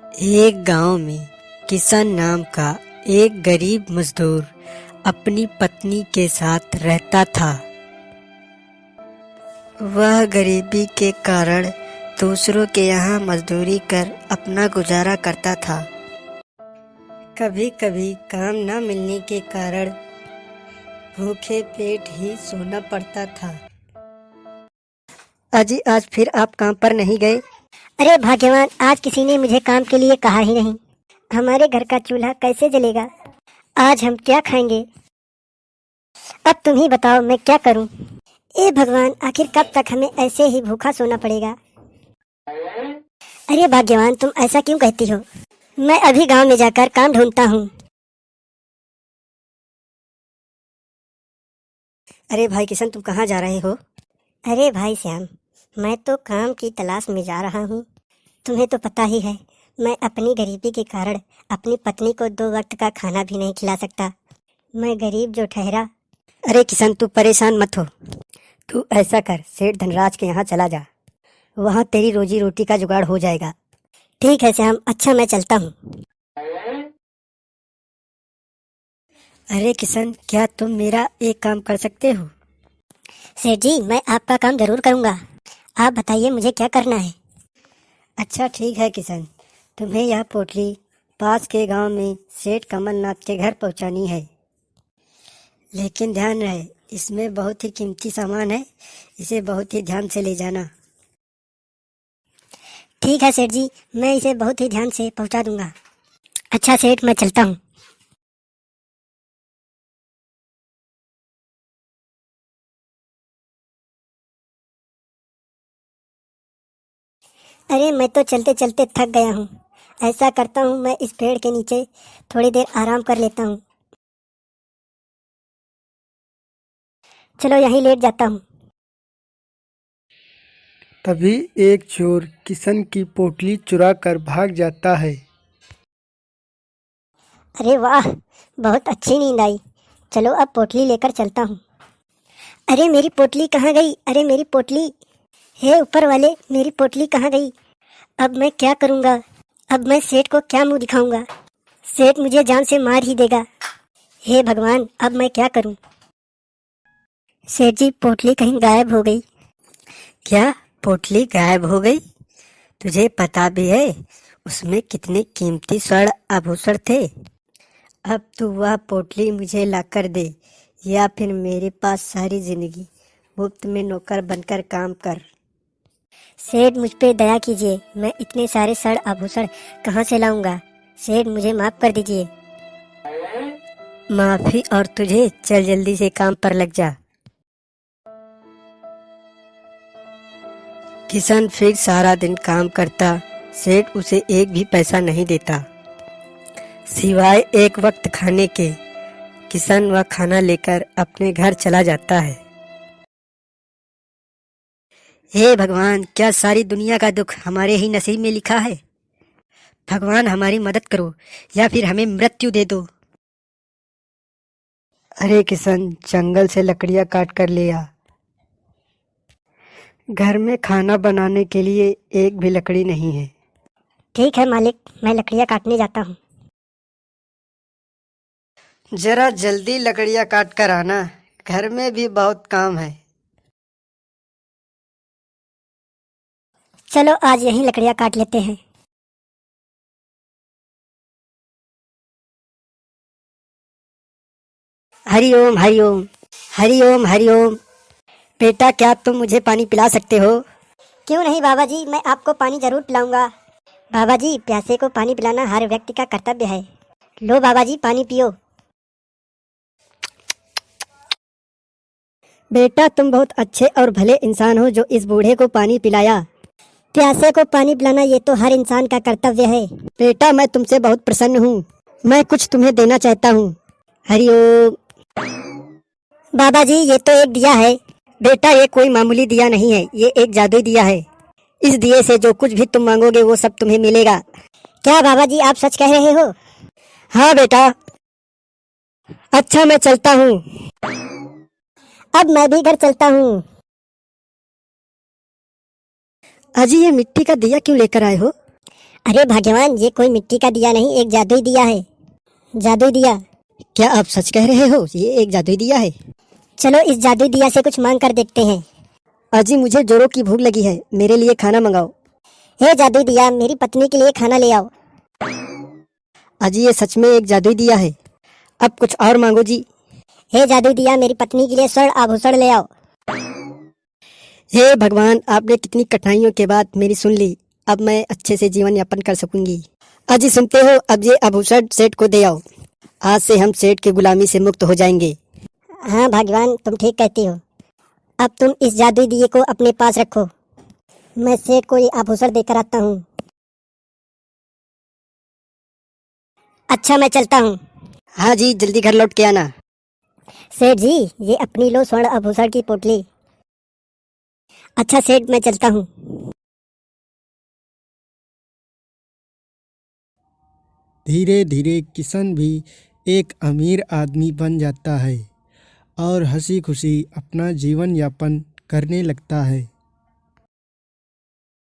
एक गांव में किसान नाम का एक गरीब मजदूर अपनी पत्नी के साथ रहता था। वह गरीबी के कारण दूसरों के यहाँ मजदूरी कर अपना गुजारा करता था। कभी कभी काम न मिलने के कारण भूखे पेट ही सोना पड़ता था। अजी, आज फिर आप काम पर नहीं गए? अरे भाग्यवान, आज किसी ने मुझे काम के लिए कहा ही नहीं। हमारे घर का चूल्हा कैसे जलेगा? आज हम क्या खाएंगे? अब तुम ही बताओ, मैं क्या करूं? ए भगवान, आखिर कब तक हमें ऐसे ही भूखा सोना पड़ेगा? अरे भाग्यवान, तुम ऐसा क्यों कहती हो? मैं अभी गांव में जाकर काम ढूंढता हूँ। अरे भाई किशन, तुम कहाँ जा रहे हो? अरे भाई श्याम, मैं तो काम की तलाश में जा रहा हूँ। तुम्हें तो पता ही है, मैं अपनी गरीबी के कारण अपनी पत्नी को 2 वक्त का खाना भी नहीं खिला सकता। मैं गरीब जो ठहरा। अरे किशन, तू परेशान मत हो। तू ऐसा कर, सेठ धनराज के यहाँ चला जा, वहाँ तेरी रोजी रोटी का जुगाड़ हो जाएगा। ठीक है श्याम, अच्छा मैं चलता हूँ। अरे किशन, क्या तुम मेरा एक काम कर सकते हो? सेठ जी, मैं आपका काम जरूर करूँगा। आप बताइए मुझे क्या करना है। अच्छा ठीक है किशन, तुम्हें यह पोटली पास के गांव में सेठ कमलनाथ के घर पहुंचानी है। लेकिन ध्यान रहे, इसमें बहुत ही कीमती सामान है, इसे बहुत ही ध्यान से ले जाना। ठीक है सेठ जी, मैं इसे बहुत ही ध्यान से पहुंचा दूंगा। अच्छा सेठ, मैं चलता हूँ। अरे मैं तो चलते चलते थक गया हूँ। ऐसा करता हूँ, मैं इस पेड़ के नीचे थोड़ी देर आराम कर लेता हूँ। चलो यहीं लेट जाता हूँ। तभी एक चोर किशन की पोटली चुरा कर भाग जाता है। अरे वाह, बहुत अच्छी नींद आई। चलो अब पोटली लेकर चलता हूँ। अरे मेरी पोटली कहाँ गई? अरे मेरी पोटली, हे ऊपर वाले, मेरी पोटली कहाँ गई? अब मैं क्या करूँगा? अब मैं सेठ को क्या मुंह दिखाऊंगा? सेठ मुझे जान से मार ही देगा। हे भगवान, अब मैं क्या करूँ? सेठ जी, पोटली कहीं गायब हो गई। क्या पोटली गायब हो गई? तुझे पता भी है उसमें कितने कीमती स्वर्ण आभूषण थे? अब तू वह पोटली मुझे लाकर दे, या फिर मेरे पास सारी जिंदगी मुफ्त में नौकर बनकर काम कर। सेठ, मुझ पे दया कीजिए, मैं इतने सारे स्वर्ण आभूषण कहाँ से लाऊंगा? सेठ, मुझे माफ कर दीजिए। माफी और तुझे, चल जल्दी से काम पर लग जा। किशन फिर सारा दिन काम करता, सेठ उसे एक भी पैसा नहीं देता सिवाय एक वक्त खाने के। किशन वह खाना लेकर अपने घर चला जाता है। हे भगवान, क्या सारी दुनिया का दुख हमारे ही नसीब में लिखा है? भगवान हमारी मदद करो, या फिर हमें मृत्यु दे दो। अरे किशन, जंगल से लकड़ियां काट कर ले आ। घर में खाना बनाने के लिए एक भी लकड़ी नहीं है। ठीक है मालिक, मैं लकड़ियाँ काटने जाता हूँ। जरा जल्दी लकड़ियां काट कर आना, घर में भी बहुत काम है। चलो आज यहीं लकड़ियाँ काट लेते हैं। हरिओम हरिओम, हरिओम हरिओम। बेटा, क्या तुम मुझे पानी पिला सकते हो? क्यों नहीं बाबा जी, मैं आपको पानी जरूर पिलाऊंगा। बाबा जी, प्यासे को पानी पिलाना हर व्यक्ति का कर्तव्य है। लो बाबा जी, पानी पियो। बेटा, तुम बहुत अच्छे और भले इंसान हो जो इस बूढ़े को पानी पिलाया। प्यासे को पानी पिलाना ये तो हर इंसान का कर्तव्य है। बेटा, मैं तुमसे बहुत प्रसन्न हूँ, मैं कुछ तुम्हें देना चाहता हूँ। हरिओम। बाबा जी, ये तो एक दिया है। बेटा, ये कोई मामूली दिया नहीं है, ये एक जादुई दिया है। इस दिए से जो कुछ भी तुम मांगोगे वो सब तुम्हें मिलेगा। क्या बाबा जी, आप सच कह रहे हो? हाँ बेटा। अच्छा, मैं चलता हूँ। अब मैं भी घर चलता हूँ। अजी, ये मिट्टी का दिया क्यों लेकर आए हो? अरे भाग्यवान, ये कोई मिट्टी का दिया नहीं, एक जादुई दिया है। जादुई दिया? क्या आप सच कह रहे हो? ये एक जादुई दिया है? चलो इस जादुई दिया से कुछ मांग कर देखते हैं। अजी मुझे जोरों की भूख लगी है, मेरे लिए खाना मंगाओ। हे जादुई दिया, मेरी पत्नी के लिए खाना ले आओ। अजी ये सच में एक जादुई दिया है, अब कुछ और मांगो जी। हे जादुई दिया, मेरी पत्नी के लिए स्वर्ण आभूषण ले आओ। हे भगवान, आपने कितनी कठिनाइयों के बाद मेरी सुन ली, अब मैं अच्छे से जीवन यापन कर सकूंगी। अजी सुनते हो, अब ये आभूषण सेठ को दे आओ, आज से हम सेठ की गुलामी से मुक्त हो जाएंगे। हाँ भाग्यवान, तुम ठीक कहती हो। अब तुम इस जादुई दिए को अपने पास रखो, मैं सेठ को ये आभूषण देकर आता हूँ। अच्छा, मैं चलता हूँ। हाँ जी, जल्दी घर लौट के आना। सेठ जी, ये अपनी लो स्वर्ण आभूषण की पोटली। अच्छा सेठ, मैं चलता हूँ। धीरे धीरे किशन भी एक अमीर आदमी बन जाता है और हंसी खुशी अपना जीवन यापन करने लगता है।